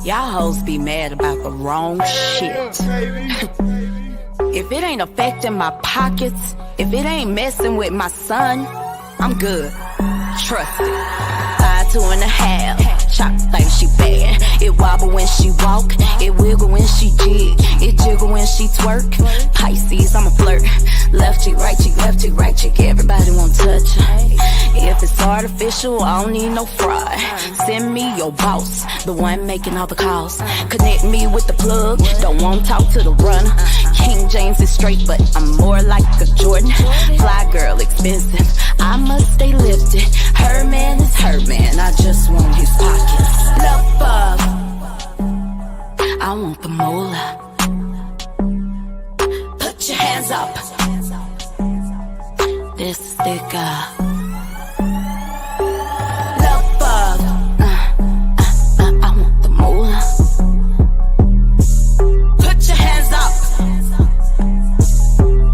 Y'all hoes be mad about the wrong shit. If it ain't affecting my pockets, if it ain't messing with my son, I'm good. Trust it. 5'2.5", chop like she bad. It wobble when she walk, it wiggle when she jig, it jiggle when she twerk. Pisces, I'm a flirt. Left cheek, right cheek, left cheek, right cheek. Everybody want touch her. If it's artificial, I don't need no fraud. Send me your boss, the one making all the calls. Connect me with the plug, don't want to talk to the runner. King James is straight, but I'm more like a Jordan. Fly girl, expensive, I must stay lifted. Her man is her man, I just want his pockets. Love bug, I want the moolah. Put your hands up. This sticker. Love bug, I want the moolah. Put your hands up.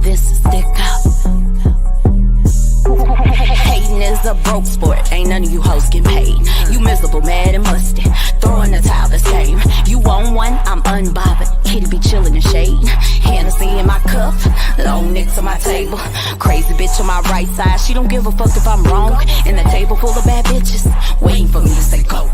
This sticker. Hating is a broke sport, ain't none of you hoes get paid. You miserable, mad and musty, throwing the towel this game. You want one, I'm unbothered. Kiddy be chillin' in shade. Hennessy in my cup, long nicks on my table. Crazy bitch on my right side, she don't give a fuck if I'm wrong. And the table full of bad bitches, waiting for me to say go.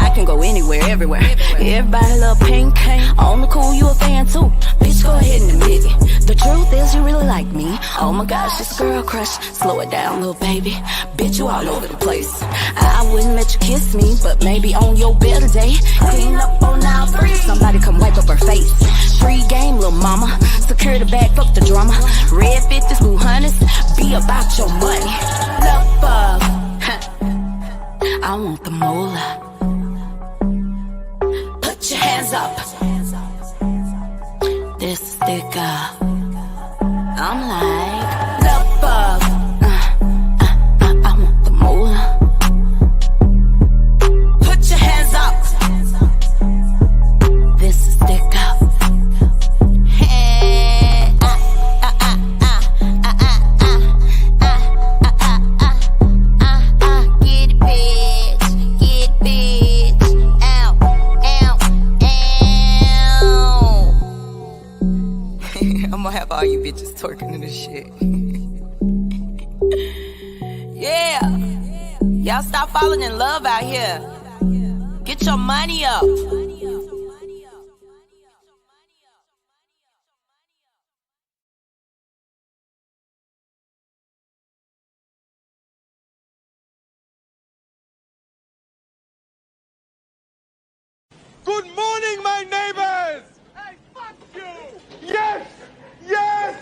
I can go anywhere, everywhere. Everybody love pink. On the cool, you a fan too. Bitch, go ahead and admit it. The truth is you really like me. Oh my gosh, it's a girl crush. Slow it down, little baby. Bitch, you all over the place. I wouldn't let you kiss me, but maybe on your better day. Clean up on aisle 3. Somebody come wipe up her face. Free game, little mama. Secure the bag, fuck the drama. Red 50s, blue hundreds. Be about your money. Love bug, I want the moolah. Put your hands up. This sticker. I'm like, love bug, I want the moolah. Put your hands up. This sticker. I'm gonna have all you bitches twerking in this shit. Yeah. Y'all stop falling in love out here. Get your money up. Good morning, my neighbors! Hey, fuck you! Yes! Yes!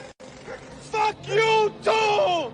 Fuck you too!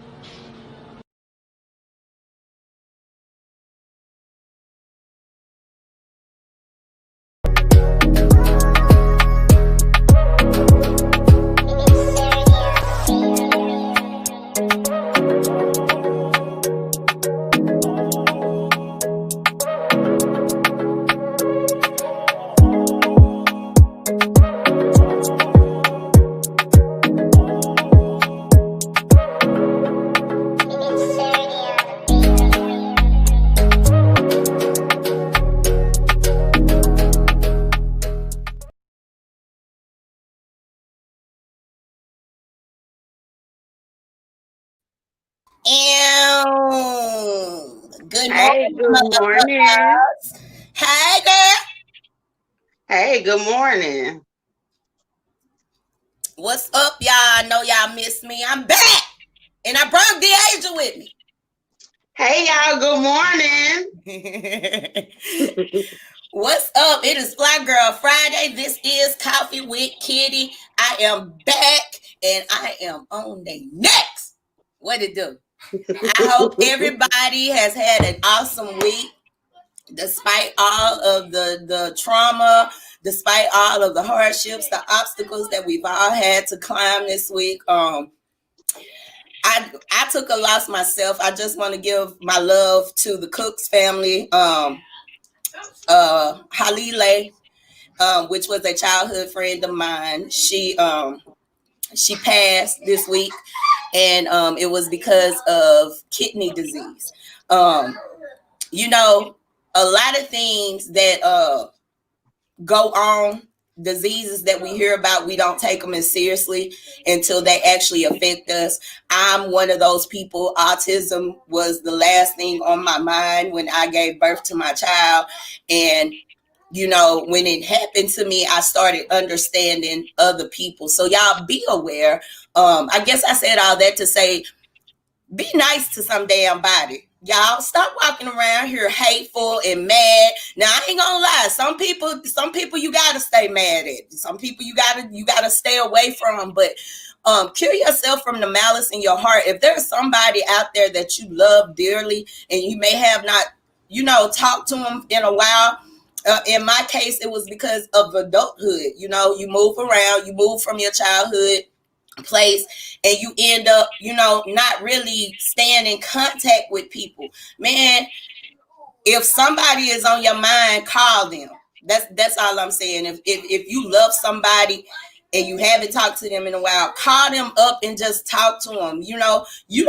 Good Hey, morning, good morning. motherfuckers. Hey, girl. Hey, good morning. What's up, y'all? I know y'all missed me. I'm back. And I brought Deasia with me. Hey, y'all, good morning. What's up? It is flygyrl Friday. This is Coffee with Kiddy. I am back and I am on the next. What it do? I hope everybody has had an awesome week. Despite all of the trauma, despite all of the hardships, the obstacles that we've all had to climb this week. I took a loss myself. I just want to give my love to the Cooks family. Halile, which was a childhood friend of mine. She passed this week, and it was because of kidney disease. You know, a lot of things that go on. Diseases that we hear about, we don't take them as seriously until they actually affect us. I'm one of those people. Autism was the last thing on my mind when I gave birth to my child. And, you know, when it happened to me, I started understanding other people. So y'all be aware. I guess I said all that to say, be nice to some damn body. Y'all stop walking around here hateful and mad. Now I ain't gonna lie, some people you gotta stay mad at. Some people you gotta stay away from. But cure yourself from the malice in your heart. If there's somebody out there that you love dearly and you may have not, you know, talked to them in a while. In my case, it was because of adulthood. You know, you move around, you move from your childhood place, and you end up, you know, not really staying in contact with people. Man, if somebody is on your mind, call them. That's all I'm saying. If you love somebody and you haven't talked to them in a while, call them up and just talk to them. You know, you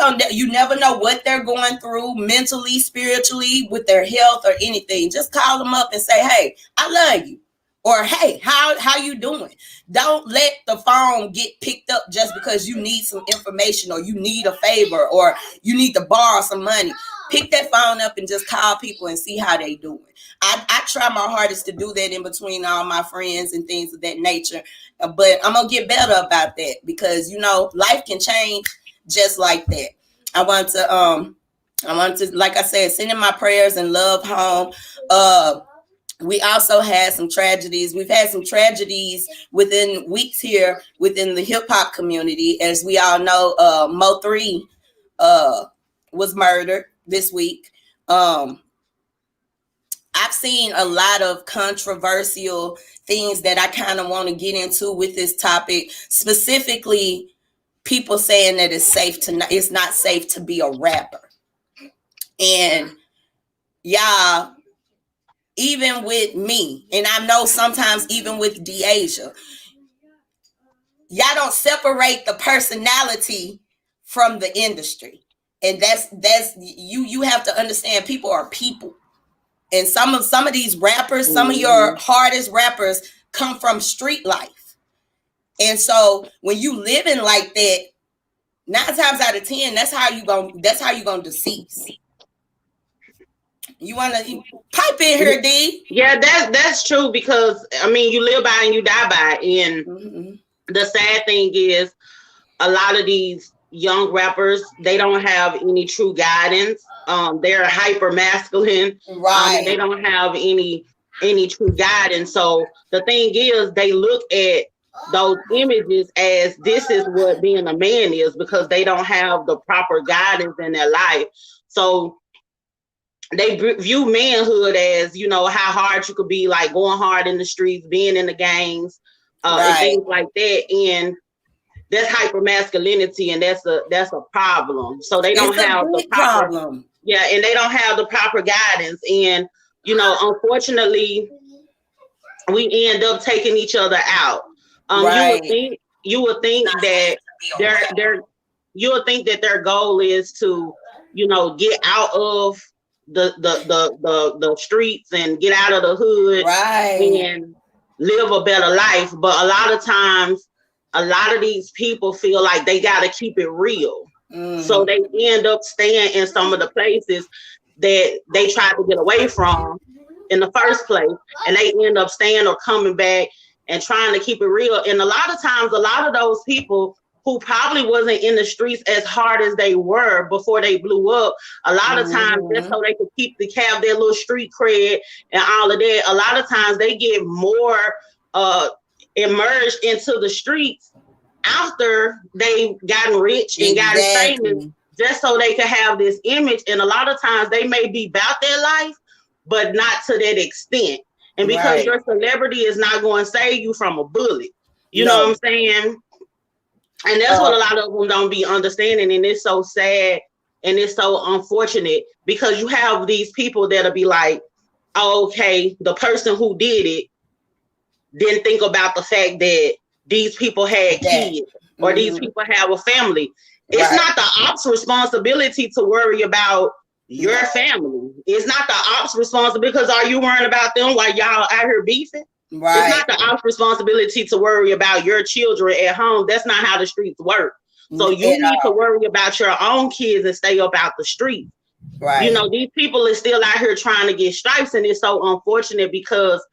never know what they're going through mentally, spiritually, with their health or anything. Just call them up and say, hey, I love you. Or, hey, how you doing? Don't let the phone get picked up just because you need some information or you need a favor or you need to borrow some money. Pick that phone up and just call people and see how they doing. I try my hardest to do that in between all my friends and things of that nature. But I'm going to get better about that because, you know, life can change just like that. I want to, like I said, send in my prayers and love home. We also had some tragedies. We've had some tragedies within weeks here within the hip hop community. As we all know, Mo3 was murdered this week. I've seen a lot of controversial things that I kind of want to get into with this topic. Specifically, people saying that it's not safe to be a rapper. And y'all, even with me, and I know sometimes even with Deasia, y'all don't separate the personality from the industry. And that's you have to understand, people are people. And some of these rappers, some of your hardest rappers come from street life. And so when you living like that, 9 times out of 10, that's how you gonna decease. You want to pipe in here, D? Yeah, that's true because, I mean, you live by and you die by. And the sad thing is a lot of these young rappers, they don't have any true guidance. They're hyper masculine. Right. And they don't have any true guidance. So the thing is, they look at those images as this is what being a man is because they don't have the proper guidance in their life. So they view manhood as, you know, how hard you could be, like going hard in the streets, being in the gangs, and things like that. And that's hyper masculinity, and that's a problem. So they don't have the proper problem. Yeah, and they don't have the proper guidance. And, you know, unfortunately, we end up taking each other out. You would think that their goal is to, you know, get out of the streets and get out of the hood and live a better life. But a lot of times, a lot of these people feel like they got to keep it real. So they end up staying in some of the places that they try to get away from in the first place. And they end up staying or coming back and trying to keep it real. And a lot of times, a lot of those people who probably wasn't in the streets as hard as they were before they blew up, a lot of times that's so they could have their little street cred and all of that. A lot of times they get more immersed into the streets after they've gotten rich and gotten famous, just so they could have this image. And a lot of times they may be about their life, but not to that extent. And because your celebrity is not going to save you from a bullet, you know what I'm saying? And that's what a lot of them don't be understanding. And it's so sad and it's so unfortunate because you have these people that'll be like, oh, okay, the person who did it didn't think about the fact that these people had kids or these people have a family. It's not the ops' responsibility to worry about your family. It's not the ops' responsibility because are you worrying about them while y'all out here beefing? Right. It's not the ops responsibility to worry about your children at home. That's not how the streets work. So you need to worry about your own kids and stay up out the street. Right. You know, these people are still out here trying to get stripes, and it's so unfortunate because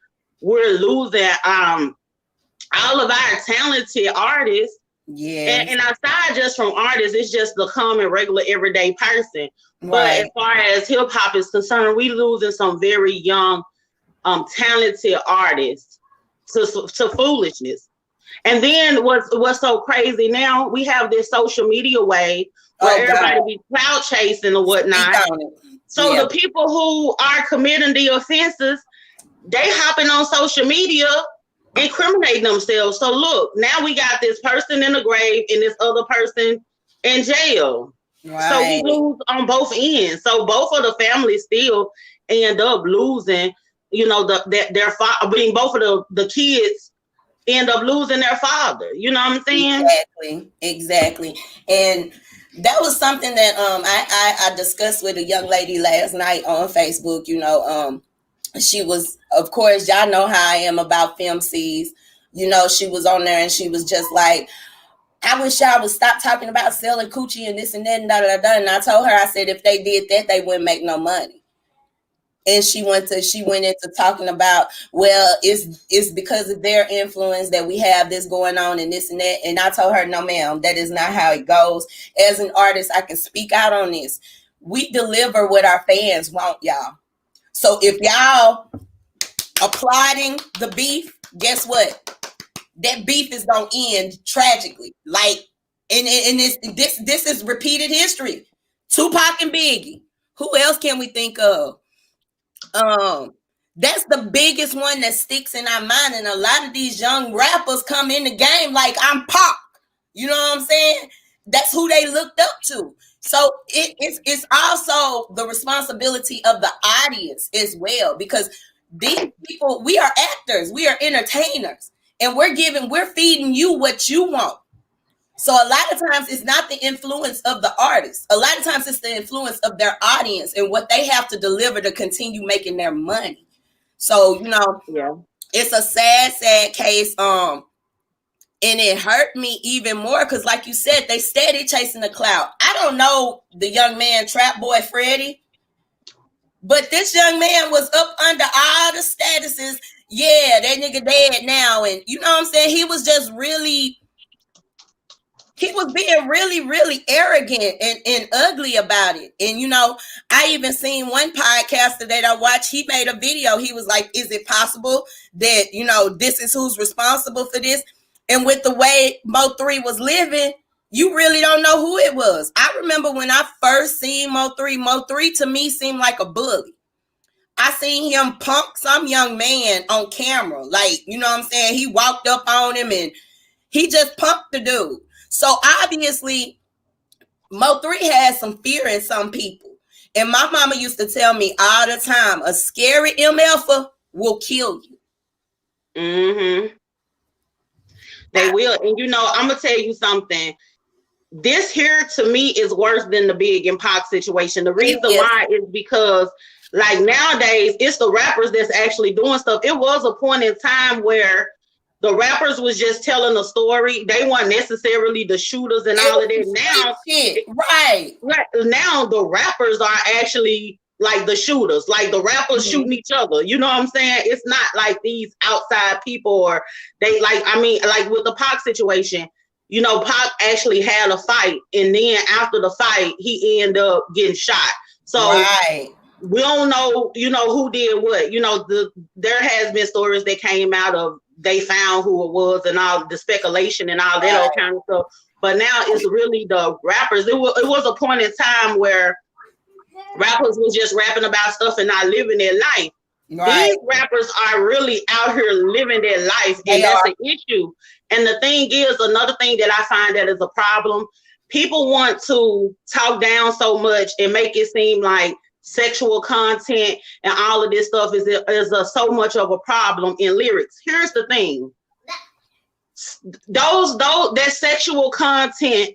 we're losing all of our talented artists. Yeah. And aside just from artists, it's just the common, regular, everyday person. Right. But as far as hip hop is concerned, we losing some very young, talented artists to foolishness. And then what's so crazy now, we have this social media wave where everybody be clout chasing or whatnot. So the people who are committing the offenses, they hopping on social media, incriminating themselves. So look, now we got this person in the grave and this other person in jail. Right. So we lose on both ends. So both of the families still end up losing, you know, their father. I mean, both of the kids end up losing their father. You know what I'm saying? Exactly. And that was something that I discussed with a young lady last night on Facebook. You know, she was, of course, y'all know how I am about FemCs. You know, she was on there and she was just like, I wish y'all would stop talking about selling coochie and this and that and da da da. And I told her, I said, if they did that, they wouldn't make no money. And she went into talking about, well, it's because of their influence that we have this going on and this and that. And I told her, no, ma'am, that is not how it goes. As an artist, I can speak out on this. We deliver what our fans want, y'all. So if y'all applauding the beef, guess what? That beef is gonna end tragically. Like, and this is repeated history. Tupac and Biggie. Who else can we think of? That's the biggest one that sticks in our mind. And a lot of these young rappers come in the game like, I'm Pac. You know what I'm saying? That's who they looked up to. So it's also the responsibility of the audience as well, because these people, we are actors, we are entertainers, and we're feeding you what you want. So a lot of times it's not the influence of the artist. A lot of times it's the influence of their audience and what they have to deliver to continue making their money. So, you know, It's a sad case. And it hurt me even more because, like you said, they steady chasing the clout. I don't know the young man, Trap Boy Freddie, but this young man was up under all the statuses. Yeah, that nigga dead now. And you know what I'm saying? He was being really, really arrogant and ugly about it. And, you know, I even seen one podcaster that I watched, he made a video. He was like, is it possible that, you know, this is who's responsible for this? And with the way Mo3 was living, you really don't know who it was. I remember when I first seen Mo3 to me seemed like a bully. I seen him punk some young man on camera. Like, you know what I'm saying? He walked up on him and he just punked the dude. So obviously, Mo3 has some fear in some people. And my mama used to tell me all the time, a scary MFer will kill you. Mm-hmm. They will. And you know, I'm going to tell you something. This here to me is worse than the Big and Pac situation. The reason why is because, like, nowadays, it's the rappers that's actually doing stuff. It was a point in time where the rappers was just telling a story. They weren't necessarily the shooters and all of that. Now the rappers are actually like the shooters, like the rappers shooting each other. You know what I'm saying? It's not like these outside people, or they like with the Pac situation, you know, Pac actually had a fight, and then after the fight, he ended up getting shot. So we don't know, you know, who did what. You know, there has been stories that came out of they found who it was and all the speculation and all that old kind of stuff. But now it's really the rappers. It was a point in time where rappers was just rapping about stuff and not living their life. These rappers are really out here living their life, and that's an issue. And the thing is, another thing that I find that is a problem, people want to talk down so much and make it seem like sexual content and all of this stuff is so much of a problem in lyrics. Here's the thing. That sexual content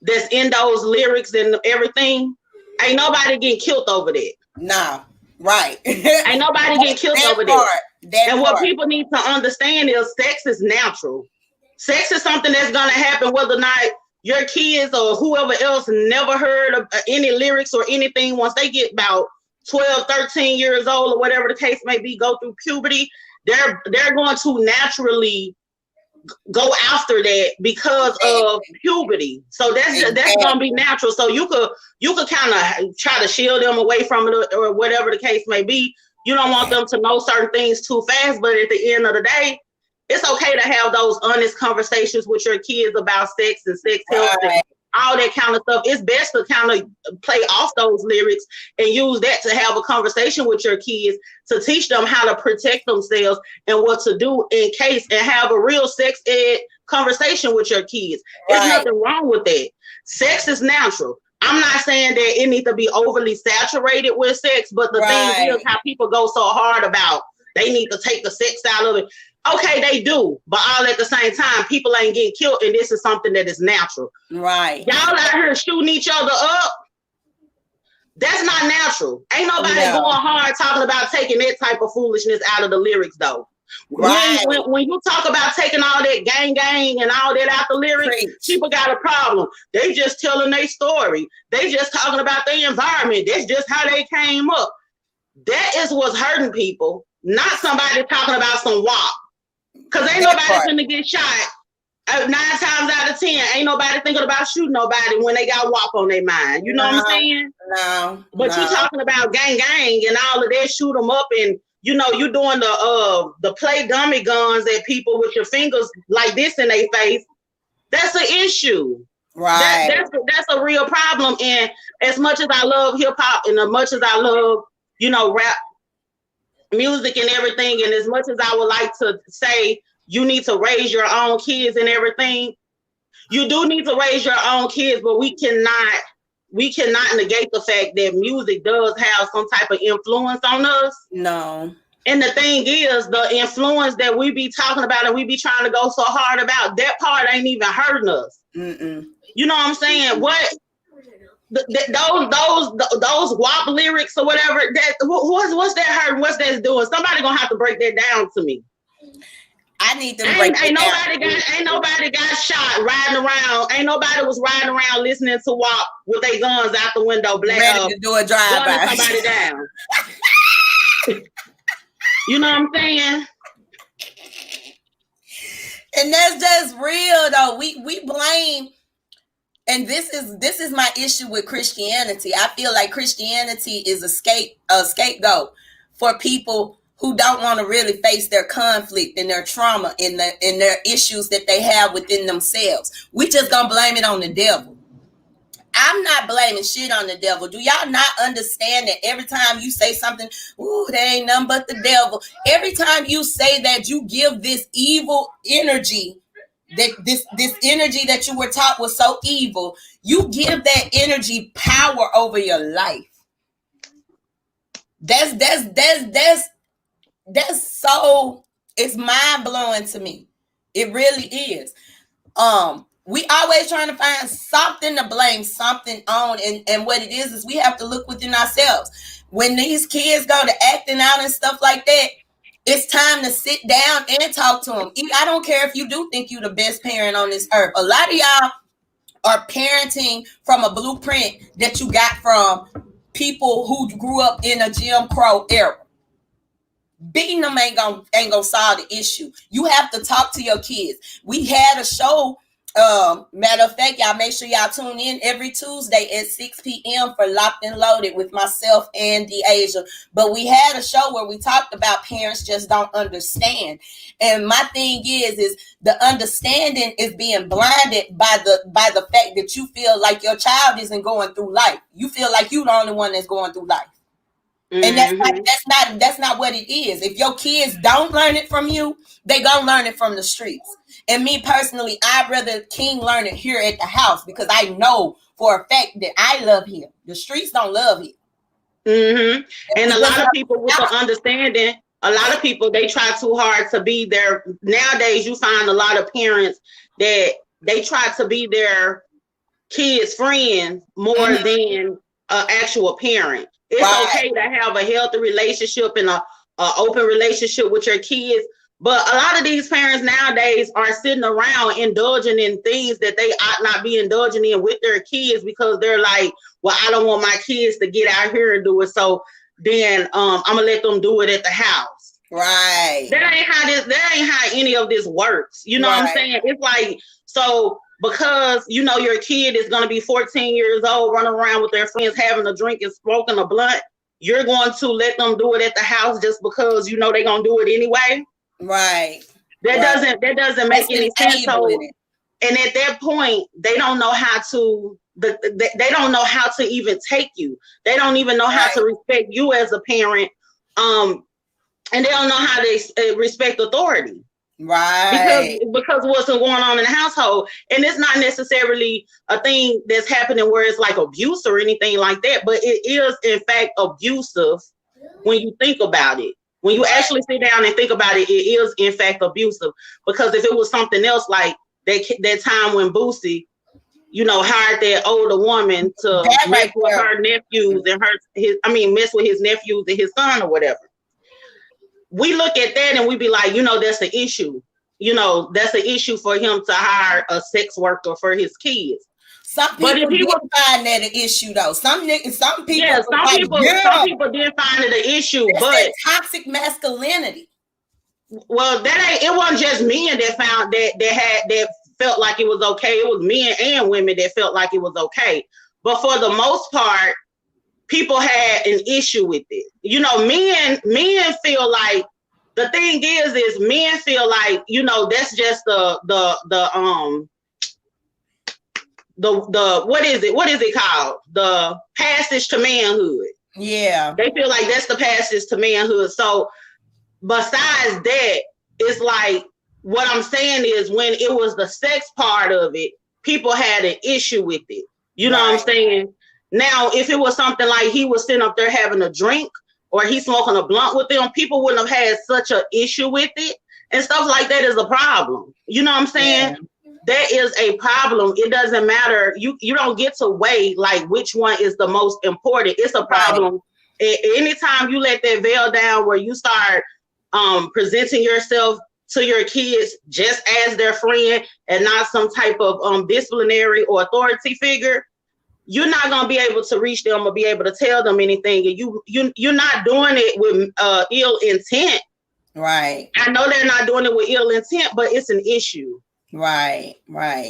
that's in those lyrics and everything, ain't nobody getting killed over that. Nah, right. Ain't nobody getting killed over that. And what people need to understand is sex is natural. Sex is something that's going to happen whether or not your kids or whoever else never heard of any lyrics or anything. Once they get about 12, 13 years old or whatever the case may be, go through puberty, they're going to naturally go after that because of puberty. So that's going to be natural. So you could kind of try to shield them away from it or whatever the case may be. You don't want them to know certain things too fast, but at the end of the day, it's okay to have those honest conversations with your kids about sex and sex health and all that kind of stuff. It's best to kind of play off those lyrics and use that to have a conversation with your kids to teach them how to protect themselves and what to do in case, and have a real sex ed conversation with your kids. There's nothing wrong with that. Sex is natural. I'm not saying that it needs to be overly saturated with sex, but the thing is how people go so hard about they need to take the sex out of it. Okay, they do, but all at the same time, people ain't getting killed, and this is something that is natural. Right. Y'all out here shooting each other up. That's not natural. Ain't nobody going hard talking about taking that type of foolishness out of the lyrics, though. Right. When you talk about taking all that gang and all that out the lyrics, people got a problem. They just telling their story. They just talking about their environment. That's just how they came up. That is what's hurting people, not somebody talking about some WAP. Because ain't nobody finna get shot 9 times out of 10. Ain't nobody thinking about shooting nobody when they got WAP on their mind. You know what I'm saying? No. But you talking about gang and all of that, shoot them up, and you know, you doing the play dummy guns at people with your fingers like this in their face. That's an issue. Right. That's a real problem. And as much as I love hip hop and as much as I love, you know, rap music and everything, and as much as I would like to say you need to raise your own kids and everything, you do need to raise your own kids, but we cannot negate the fact that music does have some type of influence on us. No. And the thing is, the influence that we be talking about and we be trying to go so hard about, that part ain't even hurting us. Mm-mm. You know what I'm saying? What those WAP lyrics or whatever, that what's that hurting? What's that doing? Somebody gonna have to break that down to me. I need to break it down. Ain't nobody got shot riding around. Ain't nobody was riding around listening to WAP with their guns out the window, ready to do a drive-by. Somebody down. You know what I'm saying? And that's just real though. We blame. And this is my issue with Christianity. I feel like Christianity is a scapegoat for people who don't want to really face their conflict and their trauma and their issues that they have within themselves. We just gonna blame it on the devil. I'm not blaming shit on the devil. Do y'all not understand that every time you say something, ooh, they ain't nothing but the devil. Every time you say that, you give this evil energy, that this energy that you were taught was so evil, you give that energy power over your life. That's so, it's mind blowing to me. It really is. We always trying to find something to blame something on, and what it is we have to look within ourselves. When these kids go to acting out and stuff like that, it's time to sit down and talk to them. I don't care if you do think you're the best parent on this earth. A lot of y'all are parenting from a blueprint that you got from people who grew up in a Jim Crow era. Beating them ain't gonna solve the issue. You have to talk to your kids. We had a show. Matter of fact, y'all make sure y'all tune in every Tuesday at 6 p.m. for Locked and Loaded with myself and Asia. But we had a show where we talked about parents just don't understand. And my thing is the understanding is being blinded by the fact that you feel like your child isn't going through life. You feel like you're the only one that's going through life. And that's not what it is. If your kids don't learn it from you, they gonna learn it from the streets. And me personally, I'd rather King learn it here at the house because I know for a fact that I love him. The streets don't love him. Mm-hmm. And a lot of people with the understanding, a lot of people, they try too hard to be there. Nowadays, you find a lot of parents that they try to be their kids' friends more than an actual parent. It's okay to have a healthy relationship and a an open relationship with your kids. But a lot of these parents nowadays are sitting around indulging in things that they ought not be indulging in with their kids because they're like, well, I don't want my kids to get out here and do it. So then I'm gonna let them do it at the house. Right. That ain't how any of this works. You know what I'm saying? It's like, so because you know your kid is gonna be 14 years old, running around with their friends, having a drink and smoking a blunt, you're going to let them do it at the house just because you know they're gonna do it anyway. Right. That doesn't make any sense. So, and at that point, they don't know how to. They don't know how to even take you. They don't even know how to respect you as a parent. And they don't know how to respect authority. Right. Because what's going on in the household. And it's not necessarily a thing that's happening where it's like abuse or anything like that, but it is in fact abusive when you think about it. When you actually sit down and think about it, it is in fact abusive. Because if it was something else like that time when Boosie, you know, hired that older woman to mess with her nephews and mess with his nephews and his son or whatever. We look at that and we be like, you know, that's an issue. You know, that's an issue for him to hire a sex worker for his kids. Some people didn't find that an issue though. Some people, some people didn't find it an issue, but toxic masculinity. Well, it wasn't just men that found that felt like it was okay. It was men and women that felt like it was okay. But for the most part, people had an issue with it. You know, men feel like the thing is men feel like, you know, that's just the what is it called? The passage to manhood. Yeah. They feel like that's the passage to manhood. So besides that, it's like what I'm saying is when it was the sex part of it, people had an issue with it. You know what I'm saying? Now, if it was something like he was sitting up there having a drink or he's smoking a blunt with them, people wouldn't have had such an issue with it. And stuff like that is a problem. You know what I'm saying? Yeah. That is a problem. It doesn't matter. You don't get to weigh like which one is the most important. It's a problem. Anytime you let that veil down where you start presenting yourself to your kids just as their friend and not some type of disciplinary or authority figure, you're not going to be able to reach them or be able to tell them anything. And you're not doing it with ill intent. Right. I know they're not doing it with ill intent, but it's an issue. Right.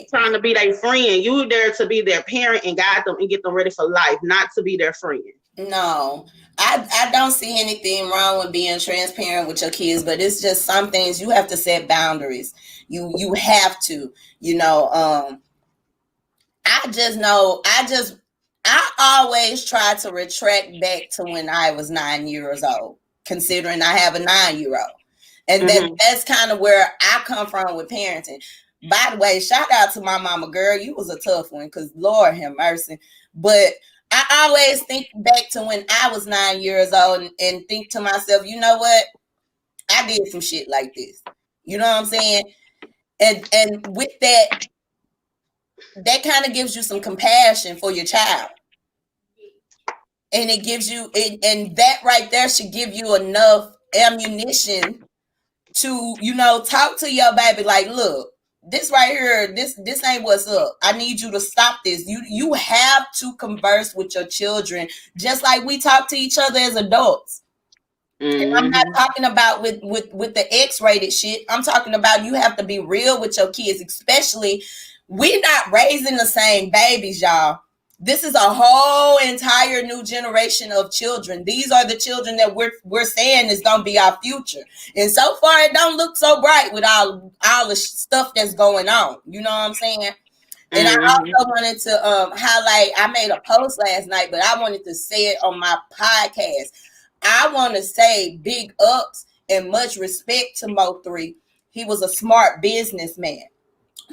Trying to be their friend. You there to be their parent and guide them and get them ready for life, not to be their friend. No, I don't see anything wrong with being transparent with your kids, but it's just some things you have to set boundaries. You have to, you know, I always try to retract back to when I was 9 years old, considering I have a 9-year-old. And that's kind of where I come from with parenting. By the way, shout out to my mama, girl. You was a tough one because Lord have mercy. But I always think back to when I was 9 years old and think to myself, you know what? I did some shit like this. You know what I'm saying? And with that kind of gives you some compassion for your child. And it gives you, and that right there should give you enough ammunition to, you know, talk to your baby like, look, this right here, this ain't what's up. I need you to stop this. You have to converse with your children just like we talk to each other as adults. And I'm not talking about with the X-rated shit. I'm talking about you have to be real with your kids, especially we're not raising the same babies, y'all. This is a whole entire new generation of children. These are the children that we're saying is gonna be our future. And so far, it don't look so bright with all the stuff that's going on. You know what I'm saying? And I also wanted to highlight. I made a post last night, but I wanted to say it on my podcast. I want to say big ups and much respect to Mo3. He was a smart businessman.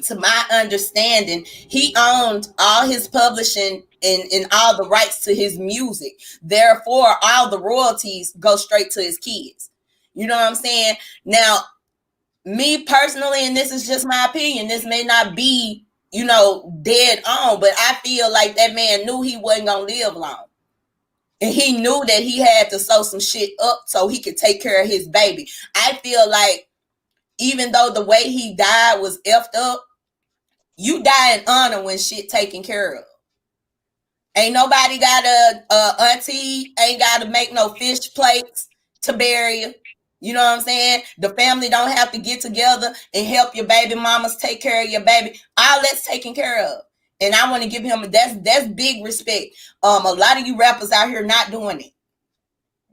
To my understanding, he owned all his publishing and all the rights to his music. Therefore, all the royalties go straight to his kids. You know what I'm saying? Now, me personally, and this is just my opinion, this may not be, you know, dead on, but I feel like that man knew he wasn't going to live long. And he knew that he had to sew some shit up so he could take care of his baby. I feel like even though the way he died was effed up, you die in honor when shit taken care of. Ain't nobody got a auntie, ain't got to make no fish plates to bury you. You know what I'm saying? The family don't have to get together and help your baby mamas take care of your baby. All that's taken care of. And I want to give him that's big respect. A lot of you rappers out here not doing it.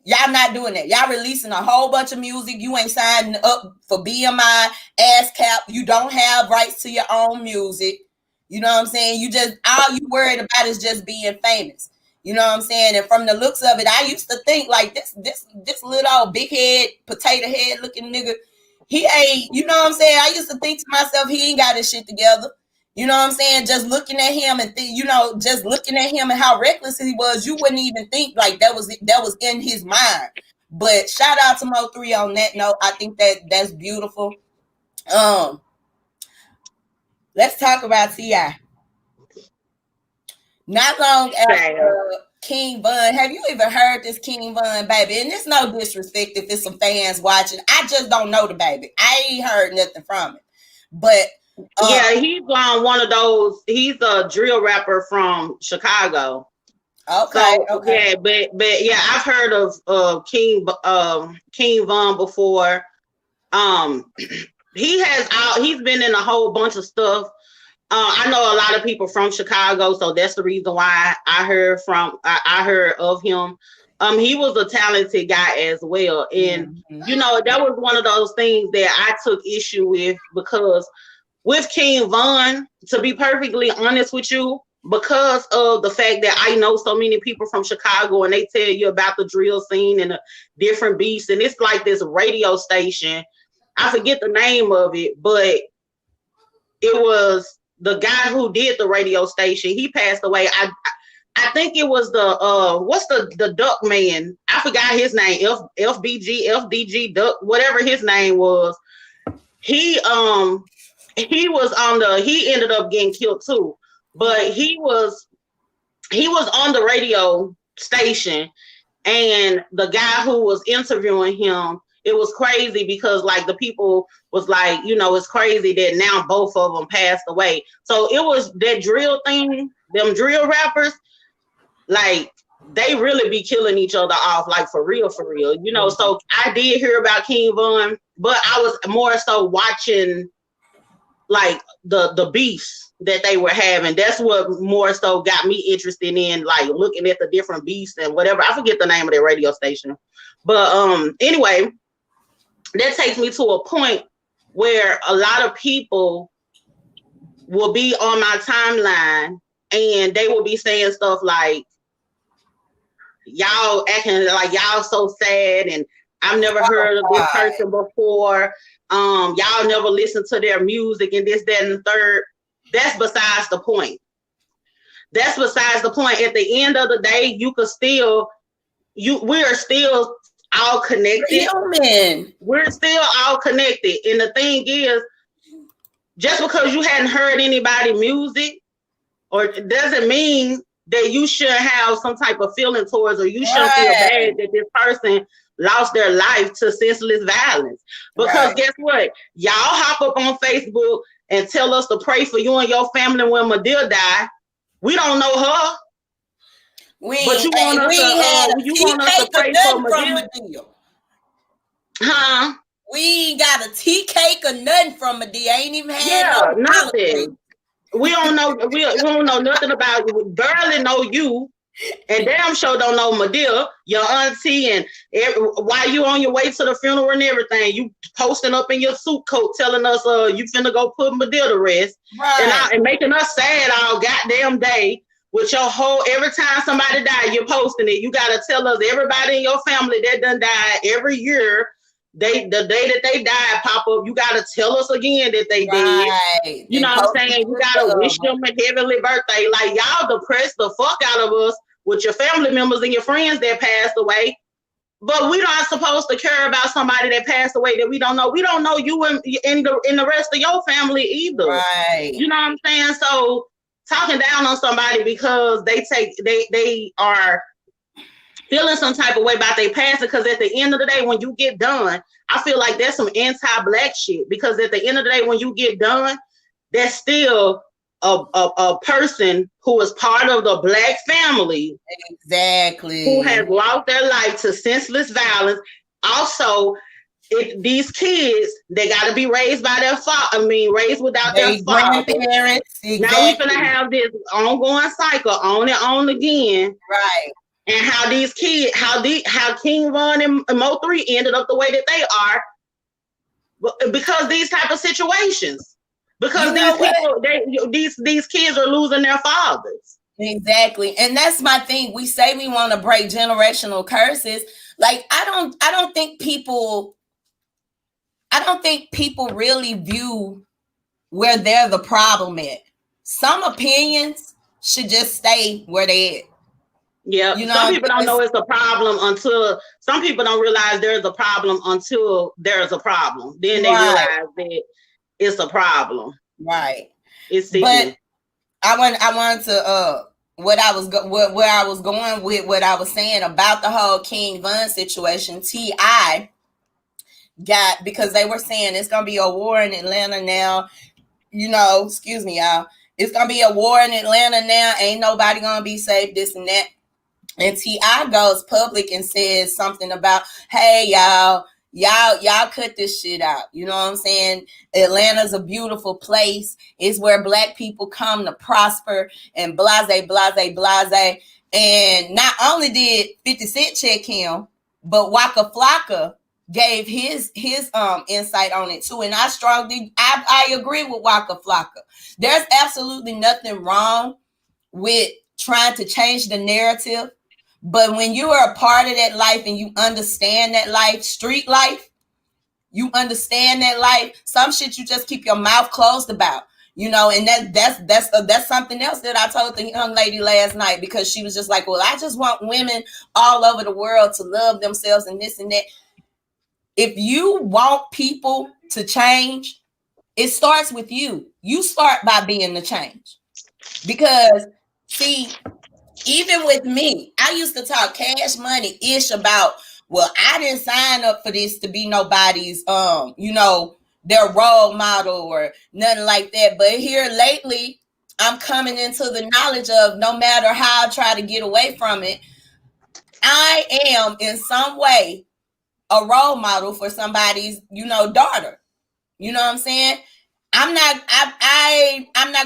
Y'all not doing that. Y'all releasing a whole bunch of music. You ain't signing up for BMI, ASCAP. You don't have rights to your own music. You know what I'm saying? You just, all you worried about is just being famous. You know what I'm saying? And from the looks of it, I used to think like this little old big head, potato head looking nigga, he ain't, you know what I'm saying? I used to think to myself, he ain't got his shit together. You know what I'm saying? Just looking at him and just looking at him and how reckless he was, you wouldn't even think like that was in his mind. But shout out to Mo3 on that note. I think that's beautiful. Let's talk about T.I. Not long after King Von, have you even heard this King Von, baby? And it's no disrespect if it's some fans watching. I just don't know the baby. I ain't heard nothing from it. But yeah, he's one of those. He's a drill rapper from Chicago. Okay. So, okay. Yeah, but yeah, I've heard of King Von before. He's been in a whole bunch of stuff. I know a lot of people from Chicago, so that's the reason why I heard of him. He was a talented guy as well, and you know that was one of those things that I took issue with because with King Von, to be perfectly honest with you, because of the fact that I know so many people from Chicago and they tell you about the drill scene and the different beats, and it's like this radio station. I forget the name of it, but it was the guy who did the radio station. He passed away. I think it was what's the Duck man? I forgot his name. FDG Duck, whatever his name was. He ended up getting killed too. But he was on the radio station, and the guy who was interviewing him, it was crazy because like the people was like, you know, it's crazy that now both of them passed away. So it was that drill thing, them drill rappers, like they really be killing each other off, like for real, you know. So I did hear about King Von, but I was more so watching like the beefs that they were having. That's what more so got me interested in like looking at the different beefs and whatever. I forget the name of their radio station, but anyway, that takes me to a point where a lot of people will be on my timeline and they will be saying stuff like, y'all acting like y'all so sad and I've never heard of this person before. Y'all never listened to their music and this, that, and the third. That's besides the point. That's besides the point. At the end of the day, we are still all connected. We're still all connected. And the thing is, just because you hadn't heard anybody's music, or it doesn't mean that you should have some type of feeling towards, or you shouldn't feel bad that this person lost their life to senseless violence. Because guess what? Y'all hop up on Facebook and tell us to pray for you and your family when Madea died. We don't know her. But you want us to pray for Madea? Huh? We ain't got a tea cake or nothing from Madea. Ain't even had nothing. We don't know. We don't know nothing about you. Barely know you, and damn sure don't know Madea, your auntie, and while you on your way to the funeral and everything, you posting up in your suit coat, telling us you finna go put Madea to rest, and making us sad all goddamn day. With your every time somebody died, you're posting it. You gotta tell us everybody in your family that done died every year. The day that they died pop up, you gotta tell us again that they did. You know what I'm saying? You gotta wish them a heavenly birthday. Like y'all depressed the fuck out of us with your family members and your friends that passed away. But we not supposed to care about somebody that passed away that we don't know. We don't know you and the rest of your family either. Right. You know what I'm saying? So talking down on somebody because they are feeling some type of way about their past, because at the end of the day, when you get done, I feel like that's some anti-black shit, because at the end of the day, when you get done, that's still a person who is part of the black family. Exactly. Who has lost their life to senseless violence. Also, these kids, they got to be raised by their father. Raised without their father. Grandparents. Exactly. Now we're going to have this ongoing cycle on and on again. Right. And how these kids, how King Von and Mo3 ended up the way that they are, because these type of situations. Because these kids are losing their fathers. Exactly. And that's my thing. We say we want to break generational curses. Like, I don't think people really view where they're the problem at. Some opinions should just stay where they at. Yeah, some people don't know it's a problem until some people don't realize there's a problem until there's a problem. Then they realize that it's a problem. Right. It's but I wanted to where I was going with what I was saying about the whole King Von situation. T.I. got, because they were saying it's gonna be a war in Atlanta now. Excuse me, y'all. It's gonna be a war in Atlanta now. Ain't nobody gonna be safe. This and that. And T.I. goes public and says something about, hey, y'all cut this shit out. You know what I'm saying? Atlanta's a beautiful place. It's where black people come to prosper and blase, blase, blase. And not only did 50 Cent check him, but Waka Flocka gave his insight on it too. And I agree with Waka Flocka. There's absolutely nothing wrong with trying to change the narrative. But when you are a part of that life and you understand that life, street life, you understand that life, some shit you just keep your mouth closed about, and that's something else that I told the young lady last night, because she was just like, well, I just want women all over the world to love themselves and this and that. If you want people to change, it starts with you. You start by being the change. Because, see, even with me, I used to talk Cash Money-ish about, well, I didn't sign up for this to be nobody's, their role model or nothing like that. But here lately, I'm coming into the knowledge of, no matter how I try to get away from it, I am in some way a role model for somebody's, daughter. You know what I'm saying? I'm not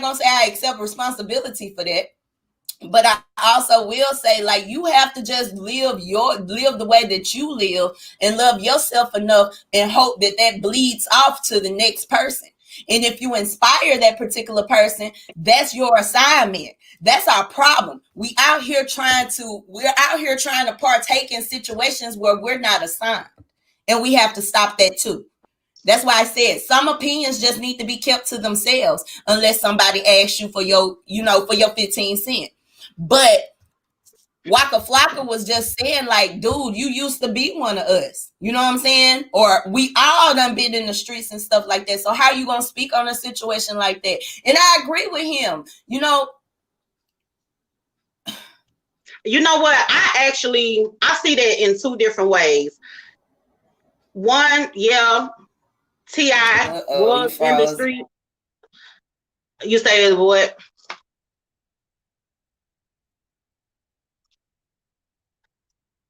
gonna say I accept responsibility for that. But I also will say, like, you have to just live the way that you live and love yourself enough and hope that bleeds off to the next person. And if you inspire that particular person, that's your assignment. That's our problem. We're out here trying to partake in situations where we're not assigned. And we have to stop that too. That's why I said some opinions just need to be kept to themselves unless somebody asks you for your 15 cents. But Waka Flocka was just saying, like, dude, you used to be one of us. You know what I'm saying? Or we all done been in the streets and stuff like that. So how you gonna speak on a situation like that? And I agree with him. You know what? I see that in two different ways. One, yeah, T.I. was in the street. You say what?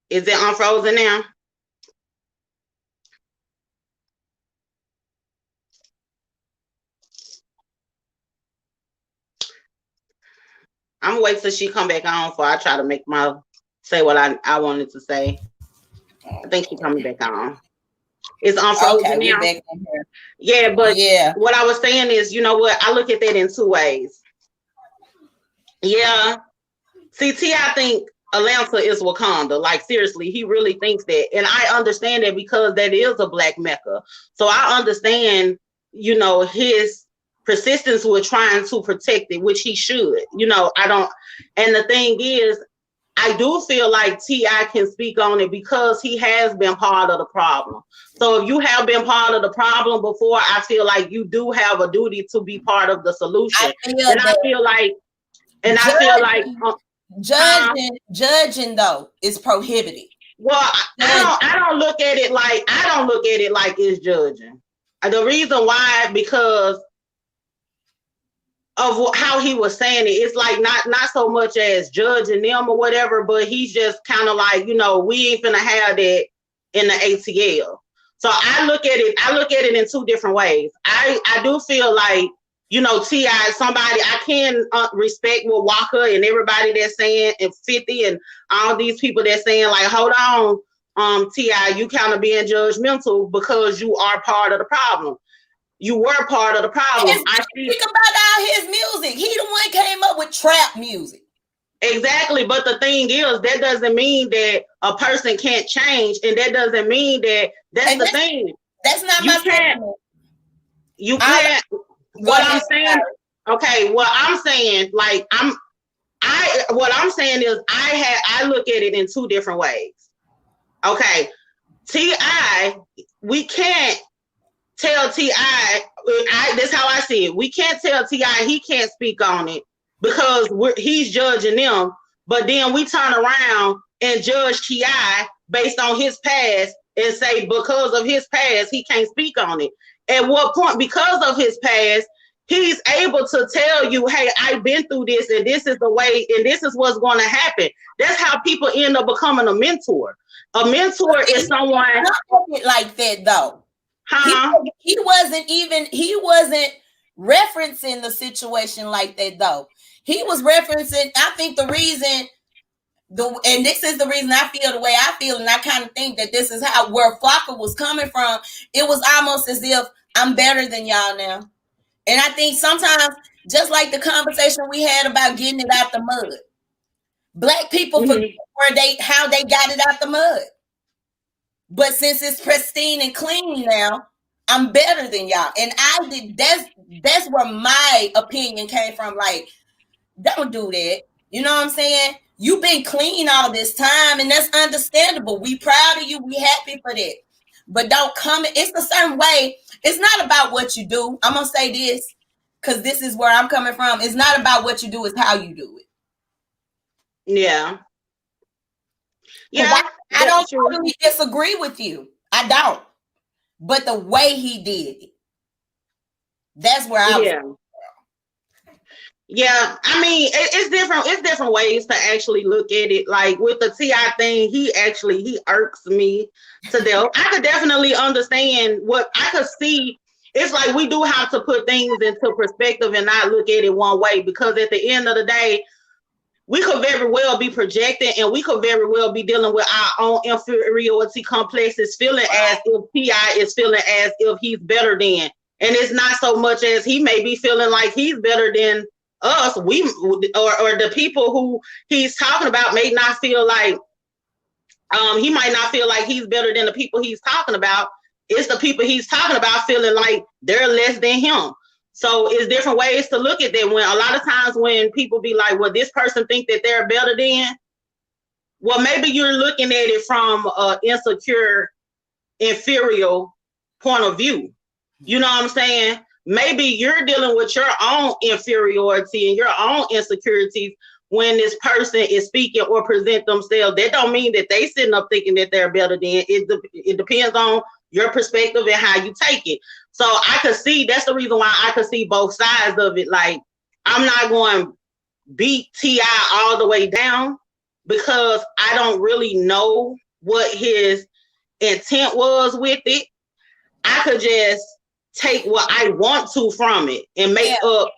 Is it unfrozen now? I'm gonna wait till she come back on before I try to say what I wanted to say. I think she's coming back on. It's unfrozen now. Back in here. Yeah, but what I was saying is, you know what? I look at that in two ways. Yeah. See, T.I. think Atlanta is Wakanda. Like, seriously, he really thinks that. And I understand that because that is a black Mecca. So I understand, his persistence with trying to protect it, which he should. And the thing is, I do feel like T.I. can speak on it because he has been part of the problem. So if you have been part of the problem before, I feel like you do have a duty to be part of the solution. I feel like Judging though is prohibited. Well, I don't look at it like it's judging. The reason why, because of how he was saying it, it's like not so much as judging them or whatever, but he's just kind of like, we ain't finna have that in the ATL. So I look at it in two different ways. I do feel like, T.I., somebody, I can respect what Walker and everybody that's saying, and 50 and all these people that's saying like, hold on, T.I., you kind of being judgmental because you are part of the problem. You were part of the problem. Think about all his music. He the one came up with trap music. Exactly. But the thing is, that doesn't mean that a person can't change. And that doesn't mean that's the thing. That's not my statement. You can't. What I'm saying, okay, what I'm saying, like, what I'm saying is I look at it in two different ways. Okay. T.I., we can't tell T.I., that's how I see it. We can't tell T.I. he can't speak on it because he's judging them. But then we turn around and judge T.I. based on his past and say because of his past, he can't speak on it. At what point, because of his past, he's able to tell you, hey, I've been through this and this is the way and this is what's going to happen. That's how people end up becoming a mentor. A mentor is someone like that though. Huh? He wasn't referencing the situation like that though. He was referencing, I think the reason and this is the reason I feel the way I feel, and I kind of think that this is where Flocka was coming from. It was almost as if I'm better than y'all now. And I think sometimes, just like the conversation we had about getting it out the mud, Black people forget how they got it out the mud. But since it's pristine and clean now, I'm better than y'all. And that's where my opinion came from. Like, don't do that. You know what I'm saying? You've been clean all this time, and that's understandable. We proud of you. We happy for that. But don't come. It's a certain way. It's not about what you do. I'm going to say this because this is where I'm coming from. It's not about what you do. It's how you do it. Yeah. Yeah. I don't totally disagree with you. I don't. But the way he did it, that's where I was. Yeah, I mean, it's different. It's different ways to actually look at it. Like with the T.I. thing, he irks me to death. I could definitely understand what I could see. It's like we do have to put things into perspective and not look at it one way, because at the end of the day, we could very well be projecting and we could very well be dealing with our own inferiority complexes, feeling as if T.I. is feeling as if he's better than. And it's not so much as he may be feeling like he's better than us, or the people who he's talking about may not feel like he might not feel like he's better than the people he's talking about. It's the people he's talking about feeling like they're less than him. So it's different ways to look at that. When a lot of times when people be like, well, this person think that they're better than, well, maybe you're looking at it from an insecure, inferior point of view. You know what I'm saying? Maybe you're dealing with your own inferiority and your own insecurities when this person is speaking or present themselves. That don't mean that they sitting up thinking that they're better than. It depends on your perspective and how you take it. So I could see, that's the reason why I could see both sides of it. Like, I'm not going to beat T.I. all the way down because I don't really know what his intent was with it. I could just take what I want to from it and make it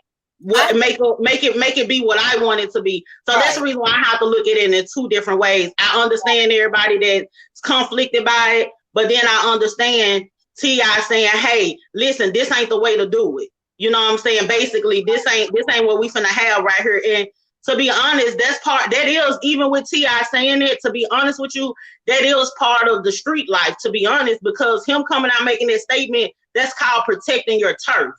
be what I want it to be. So that's the reason why I have to look at it in two different ways. I understand everybody that's conflicted by it, but then I understand T.I. saying, hey, listen, this ain't the way to do it. You know what I'm saying? Basically, this ain't what we finna have right here. And to be honest, that is, even with T.I. saying it, to be honest with you, that is part of the street life, to be honest, because him coming out making that statement, that's called protecting your turf.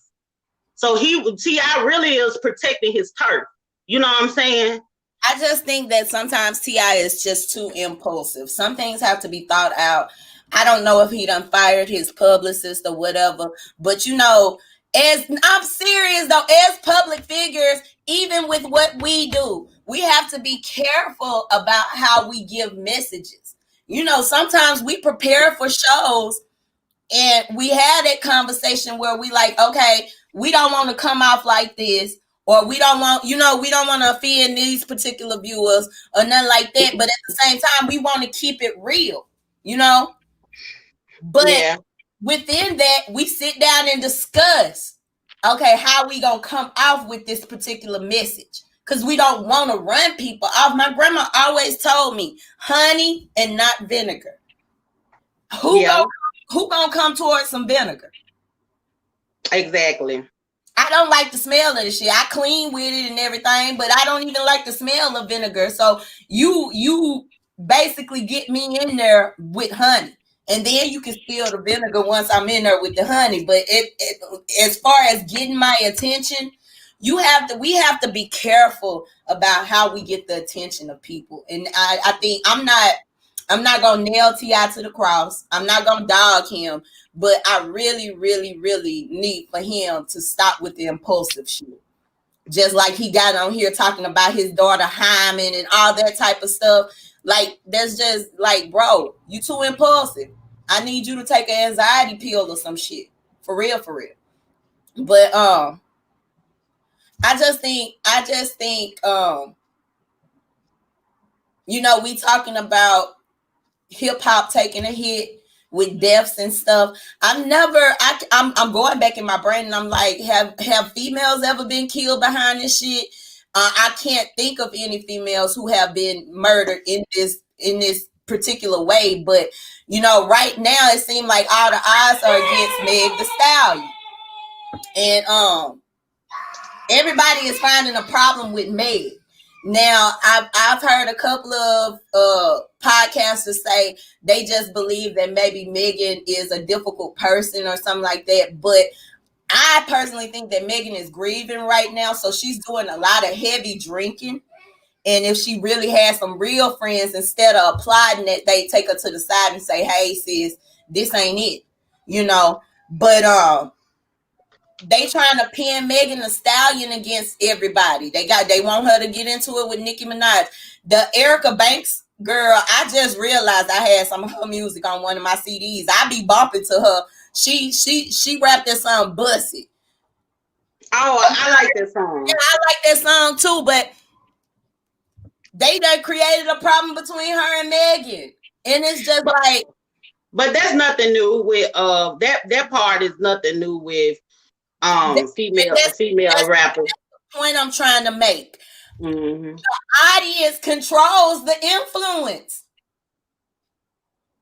So T.I. really is protecting his turf. You know what I'm saying? I just think that sometimes T.I. is just too impulsive. Some things have to be thought out. I don't know if he done fired his publicist or whatever, but you know, as I'm serious though, as public figures, even with what we do, we have to be careful about how we give messages. You know, sometimes we prepare for shows and we had that conversation where we like, okay, we don't want to come off like this, or we don't want, we don't want to offend these particular viewers or nothing like that. But at the same time, we want to keep it real, But within that, we sit down and discuss, okay, how we gonna come off with this particular message? Because we don't want to run people off. My grandma always told me, honey and not vinegar. Who gonna come towards some vinegar? Exactly. I don't like the smell of the shit. I clean with it and everything, but I don't even like the smell of vinegar. So you basically get me in there with honey, and then you can spill the vinegar once I'm in there with the honey. But as far as getting my attention, we have to be careful about how we get the attention of people. And I think I'm not gonna nail T.I. to the cross. I'm not gonna dog him, but I really, really, really need for him to stop with the impulsive shit. Just like he got on here talking about his daughter Hyman and all that type of stuff. Like, that's just like, bro, you too impulsive. I need you to take an anxiety pill or some shit. For real, for real. But I just think we talking about hip hop taking a hit with deaths and stuff. I'm going back in my brain and I'm like, have females ever been killed behind this shit? I can't think of any females who have been murdered in this particular way, but right now it seems like all the eyes are against Meg Thee Stallion, and everybody is finding a problem with Meg. Now, I've heard a couple of podcasters say they just believe that maybe Megan is a difficult person or something like that. But I personally think that Megan is grieving right now, so she's doing a lot of heavy drinking. And if she really has some real friends, instead of applauding it, they take her to the side and say, "Hey, sis, this ain't it," But they trying to pin Megan Thee Stallion against everybody. They want her to get into it with Nicki Minaj. The Erica Banks girl, I just realized I had some of her music on one of my CDs. I be bumping to her. She rapped that song "Bussy." Oh, I like that song. Yeah, I like that song too, but they done created a problem between her and Megan. And it's just like, but that's nothing new with that part is nothing new with female rappers. That's the point I'm trying to make. Mm-hmm. The audience controls the influence.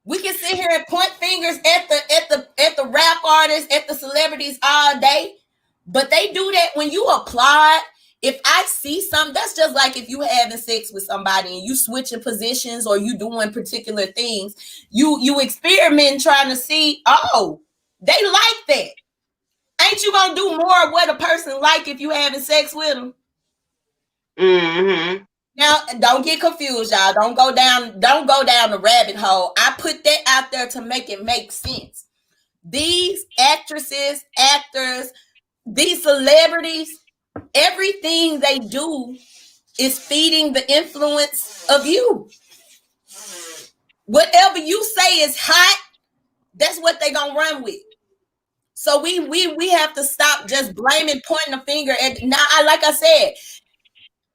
We can sit here and point fingers at the rap artists, at the celebrities all day, but they do that when you applaud. If I see something, that's just like if you having sex with somebody and you switching positions or you doing particular things, you experiment trying to see, oh, they like that. Ain't you gonna do more of what a person like if you having sex with them? Mm-hmm. Now, don't get confused, y'all. Don't go down the rabbit hole. I put that out there to make it make sense. These actresses, actors, these celebrities, everything they do is feeding the influence of you. Whatever you say is hot, that's what they gonna run with. So we have to stop just blaming, pointing a finger at. Now, like I said,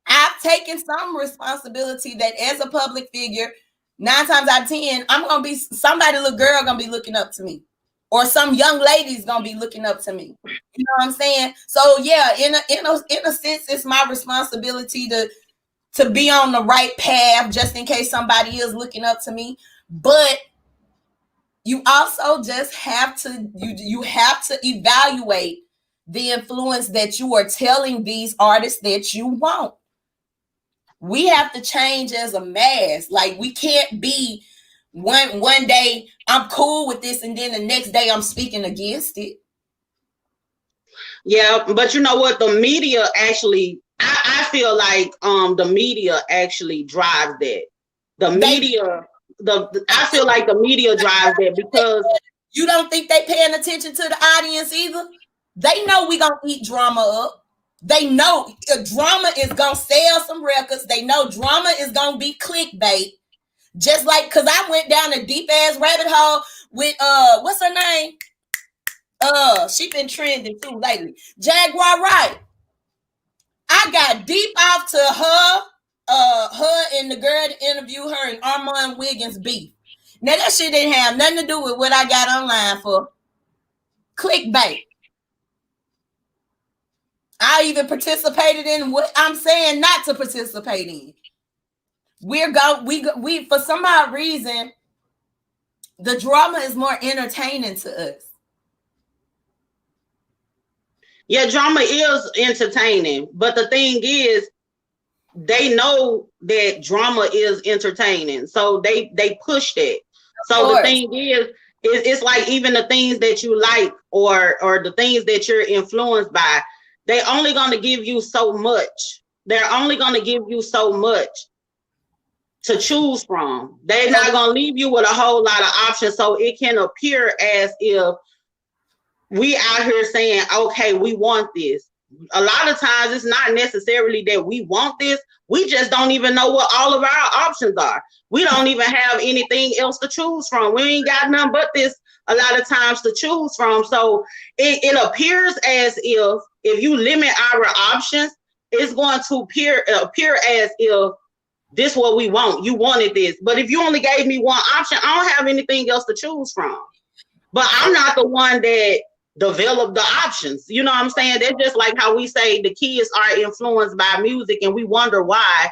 I've taken some responsibility that as a public figure, 9 times out of 10, I'm gonna be somebody, little girl, gonna be looking up to me, or some young lady's gonna be looking up to me. You know what I'm saying? So yeah, in a sense, it's my responsibility to be on the right path, just in case somebody is looking up to me. But you also just have to you have to evaluate the influence that you are telling these artists that you want. We have to change as a mass. Like, we can't be one day I'm cool with this and then the next day I'm speaking against it. Yeah, but you know what? The media actually, I feel like the media actually drives that. I feel like the media drives that, because you don't think they paying attention to the audience either. They know we gonna eat drama up. They know drama is gonna sell some records. They know drama is gonna be clickbait. Just like, cause I went down a deep ass rabbit hole with what's her name? She been trending too lately. Jaguar Wright. I got deep off to her and the girl to interview her and Armand Wiggins beef. Now that shit didn't have nothing to do with what I got online for. Clickbait. I even participated in what I'm saying not to participate in. We for some odd reason, the drama is more entertaining to us. Yeah, drama is entertaining, but the thing is, they know that drama is entertaining, so they push that. So the thing is, it's like even the things that you like or the things that you're influenced by, they only going to give you so much. They're only going to give you so much to choose from. They're not going to leave you with a whole lot of options, so it can appear as if we out here saying, okay, we want this. A lot of times it's not necessarily that we want this. We just don't even know what all of our options are. We don't even have anything else to choose from. We ain't got nothing but this a lot of times to choose from. So it appears as if you limit our options, it's going to appear as if this is what we want. You wanted this. But if you only gave me one option, I don't have anything else to choose from. But I'm not the one that develop the options. You know what I'm saying? They're just like how we say the kids are influenced by music, and we wonder why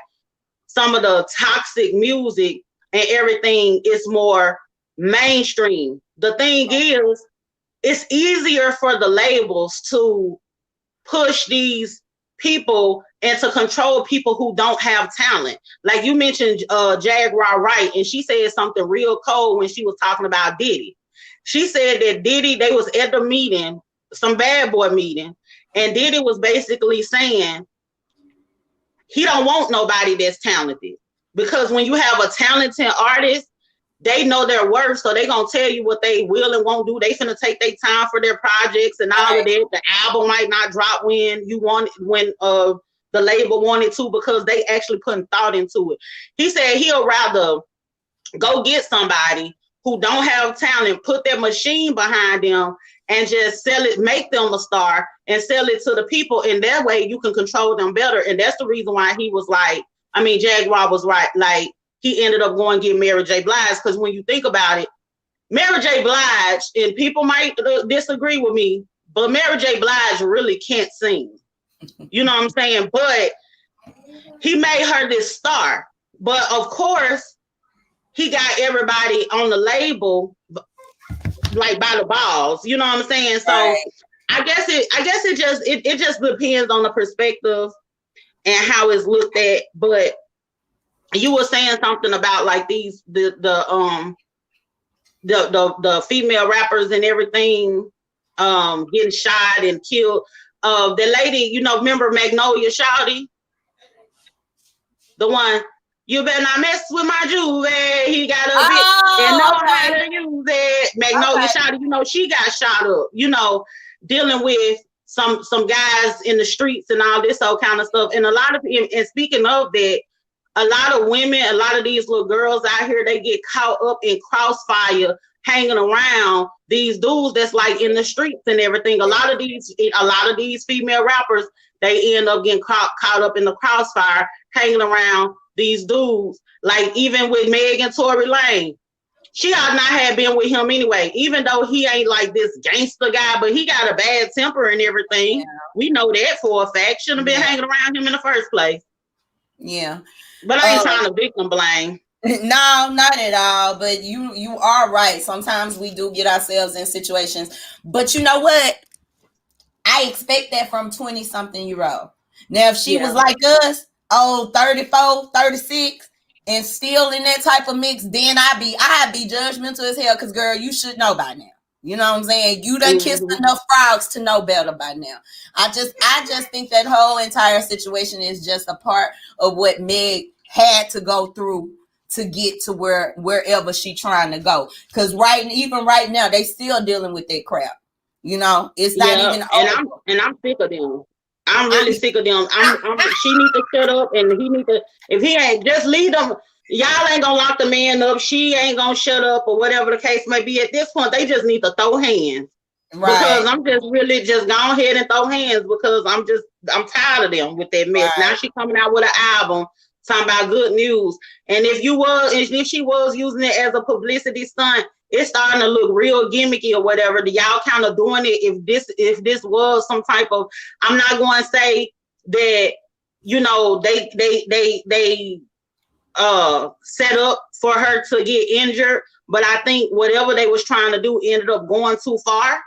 some of the toxic music and everything is more mainstream. The thing is, it's easier for the labels to push these people and to control people who don't have talent. Like you mentioned Jaguar Wright, and she said something real cold when she was talking about Diddy. She said that Diddy, they was at the meeting, some bad boy meeting, and Diddy was basically saying he don't want nobody that's talented, because when you have a talented artist, they know their worth, so they gonna tell you what they will and won't do. They finna take their time for their projects and all of that. The album might not drop when you want it, when the label wanted to, because they actually putting thought into it. He said he'll rather go get somebody who don't have talent, put their machine behind them, and just sell it, make them a star, and sell it to the people. And that way you can control them better. And that's the reason why he was like, I mean, Jaguar was right. Like, he ended up going to get Mary J. Blige, because when you think about it, Mary J. Blige, and people might disagree with me, but Mary J. Blige really can't sing. You know what I'm saying? But he made her this star. But of course, he got everybody on the label like by the balls. You know what I'm saying? So I guess it just depends on the perspective and how it's looked at. But you were saying something about like the female rappers and everything getting shot and killed. The lady, you know, remember Magnolia Shawty? The one, you better not mess with my juvie. He got a bit and know how to use it. Magnolia Shawty, you know, she got shot up, you know, dealing with some guys in the streets and all this old kind of stuff. And a lot of, and speaking of that, a lot of women, a lot of these little girls out here, they get caught up in crossfire, hanging around these dudes that's like in the streets and everything. A lot of these female rappers, they end up getting caught up in the crossfire, hanging around these dudes. Like even with Meg and Tory Lane, she ought not have been with him anyway, even though he ain't like this gangster guy, but he got a bad temper and everything. Yeah. We know that for a fact. Shouldn't have been hanging around him in the first place. Yeah. But I ain't trying to victim blame. No, not at all. But you are right. Sometimes we do get ourselves in situations. But you know what? I expect that from 20-something-year-old. Now, if she was like us, 34, 36, and still in that type of mix, then I'd be judgmental as hell, because girl, you should know by now. You know what I'm saying? You done kissed enough frogs to know better by now. I just think that whole entire situation is just a part of what Meg had to go through to get to wherever she trying to go. Because even right now, they still dealing with that crap. You know, it's not even over. And I'm sick of them. I'm really sick of them. She need to shut up, and he need to. If he ain't, just leave them. Y'all ain't gonna lock the man up. She ain't gonna shut up, or whatever the case may be. At this point, they just need to throw hands. Right. Because I'm just really just go ahead and throw hands, because I'm tired of them with that mess. Right. Now she coming out with an album talking about good news. And if she was using it as a publicity stunt, it's starting to look real gimmicky or whatever. Y'all kind of doing it. If this was some type of, I'm not going to say that, you know, they set up for her to get injured, but I think whatever they was trying to do ended up going too far.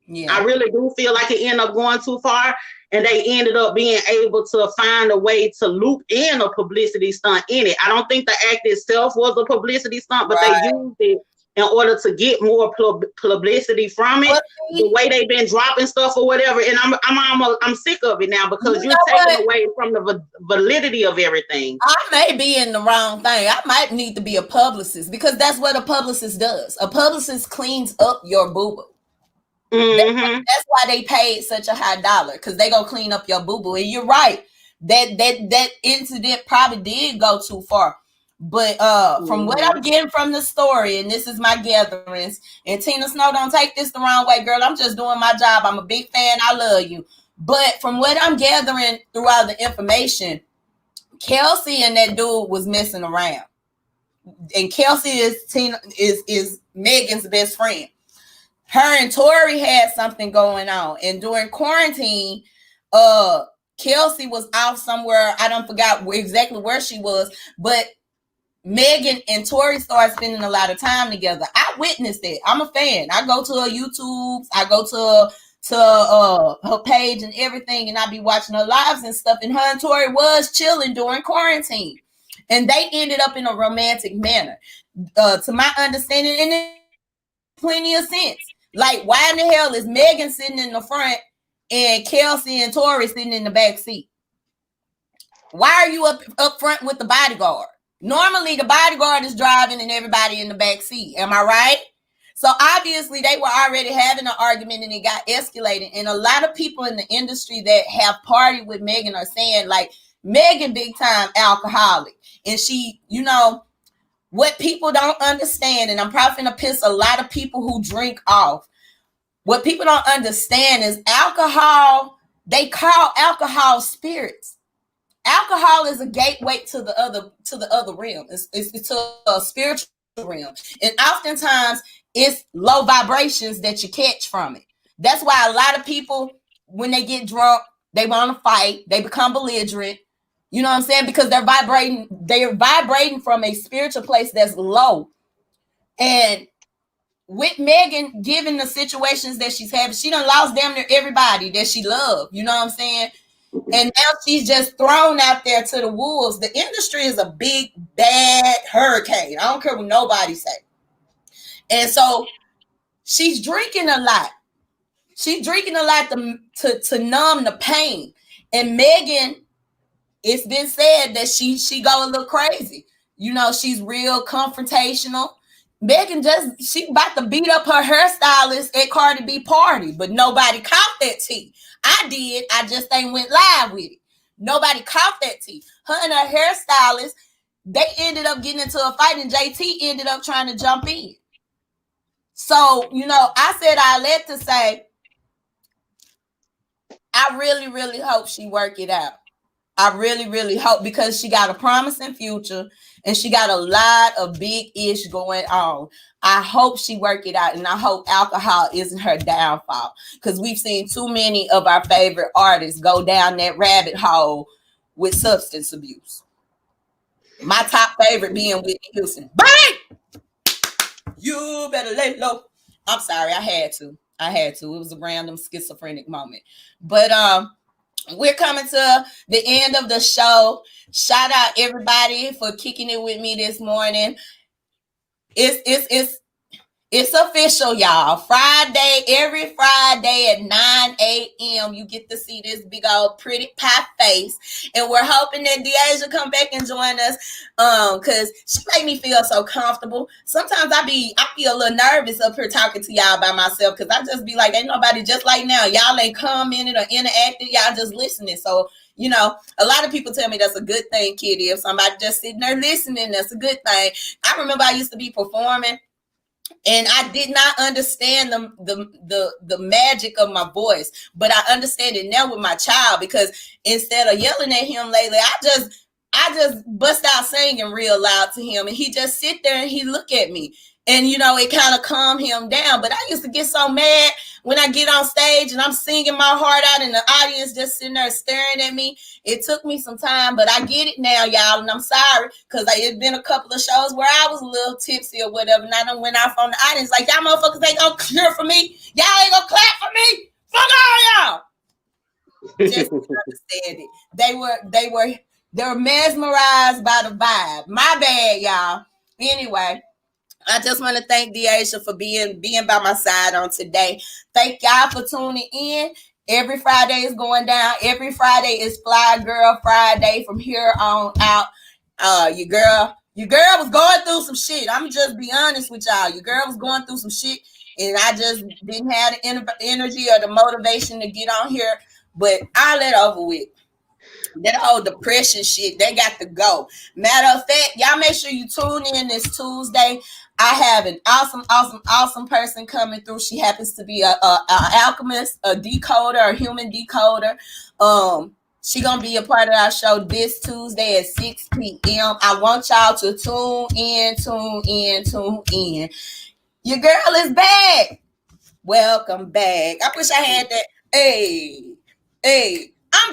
Yeah. I really do feel like it ended up going too far, and they ended up being able to find a way to loop in a publicity stunt in it. I don't think the act itself was a publicity stunt, but they used it in order to get more publicity from it. The way they've been dropping stuff or whatever, and I'm sick of it now, because you're taking away from the validity of everything. I may be in the wrong thing. I might need to be a publicist, because that's what a publicist does. A publicist cleans up your boo-boo. Mm-hmm. That's why they paid such a high dollar, because they gonna clean up your boo-boo. And you're right, that incident probably did go too far. But from what I'm getting from the story, and this is my gatherings, and Tina Snow, don't take this the wrong way, girl. I'm just doing my job. I'm a big fan. I love you. But from what I'm gathering throughout the information, Kelsey and that dude was messing around. And Kelsey is Megan's best friend. Her and Tori had something going on. And during quarantine, Kelsey was off somewhere. I don't forgot exactly where she was, but Megan and Tori started spending a lot of time together. I witnessed it. I'm a fan. I go to her YouTube. I go to her page and everything, and I be watching her lives and stuff. And her and Tori was chilling during quarantine, and they ended up in a romantic manner, to my understanding, and it makes plenty of sense. Like, why in the hell is Megan sitting in the front and Kelsey and Tori sitting in the back seat? Why are you up front with the bodyguard? Normally, the bodyguard is driving and everybody in the back seat. Am I right? So obviously, they were already having an argument, and it got escalated. And a lot of people in the industry that have partied with Megan are saying, like, Megan big time alcoholic, and she, you know, what people don't understand, and I'm probably gonna piss a lot of people who drink off. What people don't understand is alcohol. They call alcohol spirits. Alcohol is a gateway to the other realm. It's to a spiritual realm, and oftentimes it's low vibrations that you catch from it. That's why a lot of people, when they get drunk, they want to fight. They become belligerent. You know what I'm saying? Because they're vibrating from a spiritual place that's low. And with Megan, given the situations that she's having, she done lost damn near everybody that she loved. You know what I'm saying? And now she's just thrown out there to the wolves. The industry is a big, bad hurricane. I don't care what nobody say. And so she's drinking a lot. She's drinking a lot to numb the pain. And Megan, it's been said that she go a little crazy. You know, she's real confrontational. Megan she about to beat up her hairstylist at Cardi B party, but nobody caught that tea. I did. I just ain't went live with it. Nobody caught that tea. Her and her hairstylist, they ended up getting into a fight, and JT ended up trying to jump in. So, you know, I said I let to say, I really, really hope she work it out. I really, really hope, because she got a promising future and she got a lot of big ish going on. I hope she work it out, and I hope alcohol isn't her downfall, because we've seen too many of our favorite artists go down that rabbit hole with substance abuse. My top favorite being Whitney Houston. Bang! You better lay low. I'm sorry, I had to. It was a random schizophrenic moment. But we're coming to the end of the show. Shout out everybody for kicking it with me this morning. It's It's official, y'all. Friday, every Friday at 9 a.m. you get to see this big old pretty pie face. And we're hoping that Deasia come back and join us. Cause she make me feel so comfortable. Sometimes I feel a little nervous up here talking to y'all by myself, because I just be like, ain't nobody just like now. Y'all ain't commented or interacted, y'all just listening. So you know, a lot of people tell me that's a good thing, Kiddy. If somebody just sitting there listening, that's a good thing. I remember I used to be performing, and I did not understand the magic of my voice, but I understand it now with my child, because instead of yelling at him lately, I just bust out singing real loud to him, and he just sit there and he look at me, and you know, it kind of calmed him down. But I used to get so mad when I get on stage and I'm singing my heart out and the audience just sitting there staring at me. It took me some time, but I get it now, y'all, and I'm sorry, because it's been a couple of shows where I was a little tipsy or whatever, and I done went off on the audience like, y'all motherfuckers ain't gonna cheer for me. Y'all ain't gonna clap for me. Fuck all y'all. Just understand it. They were mesmerized by the vibe. My bad, y'all. Anyway, I just want to thank Deasia for being by my side on today. Thank y'all for tuning in. Every Friday is going down. Every Friday is Fly Girl Friday from here on out. Your girl was going through some shit. I'm just be honest with y'all. Your girl was going through some shit, and I just didn't have the energy or the motivation to get on here. But I let over with. That whole depression shit, they got to go. Matter of fact, y'all make sure you tune in this Tuesday. I have an awesome person coming through. She happens to be a alchemist, a decoder, a human decoder. She gonna be a part of our show this Tuesday at 6 p.m. I want y'all to tune in. Your girl is back. Welcome back. I wish I had that. Hey, I'm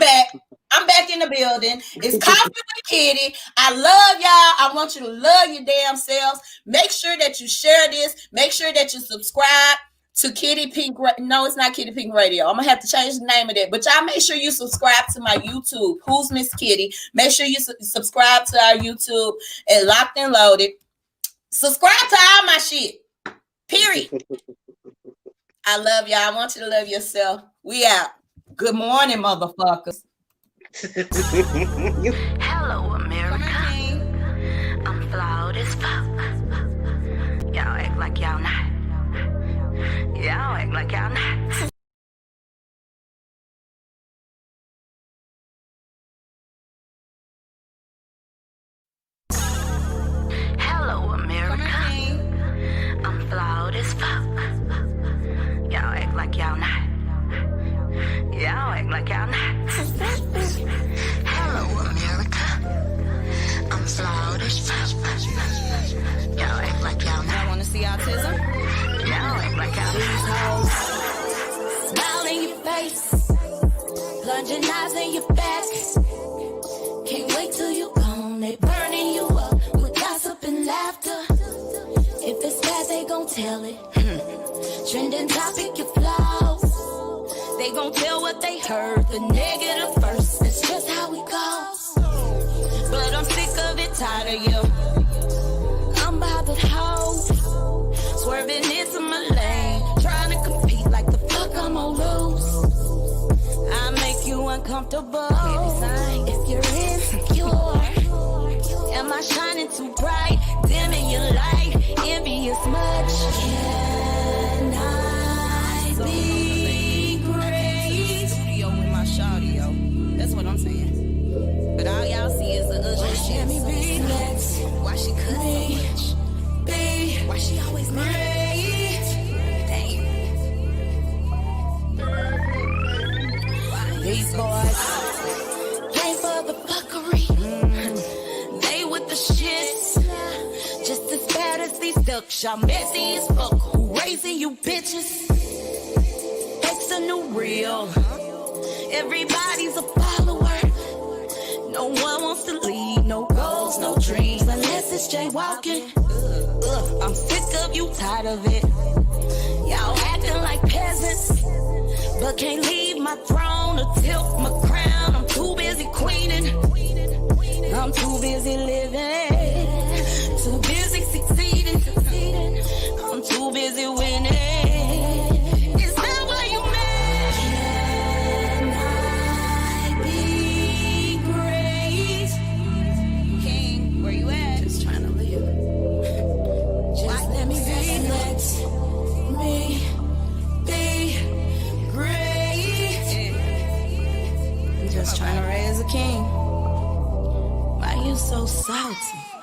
back in the building. It's Coffee with Kiddy. I love y'all. I want you to love your damn selves. Make sure that you share this. Make sure that you subscribe to Kiddy Pink. No, it's not Kiddy Pink Radio. I'm going to have to change the name of that. But y'all make sure you subscribe to my YouTube. Who's Miss Kiddy? Make sure you subscribe to our YouTube at Locked and Loaded. Subscribe to all my shit. Period. I love y'all. I want you to love yourself. We out. Good morning, motherfuckers. Hello, America. I'm flawed as fuck. Y'all act like y'all not. Y'all act like y'all not. Hello, America. I'm flawed as fuck. Y'all act like y'all not. Y'all act like y'all not. Hello, America. I'm flawed as fuck. Y'all act like y'all not. Y'all want to see autism? Y'all act like y'all not. Smile in your face, plunging eyes in your back. Can't wait till you gone. They burning you up with gossip and laughter. If it's bad, they gon' tell it. Trending topic, your flaws. They gon' tell what they heard, the negative first. It's just how it goes. But I'm sick of it, tired of you. I'm bothered hoe, swerving into my lane, trying to compete like the fuck I'm gonna lose. I make you uncomfortable if you're insecure. Am I shining too bright, dimming your light, envious much? Can I be great? Studio with my shawty, yo. That's what I'm saying. But all y'all see is the ugly shit. Why she couldn't be? Why she always great? Damn. These boys Pay for the fuckery. They with the shits. Just as bad as these ducks. Y'all messy as fuck. Who raising you bitches? X a new real. Everybody's a follower. No one wants to lead. No goals, no dreams. Unless it's jaywalking. I'm sick of you, tired of it. Y'all acting like peasants, but can't leave my throne or tilt my crown. I'm too busy queening. I'm too busy living. Too busy succeeding. I'm too busy just trying to raise a king. Why you so salty?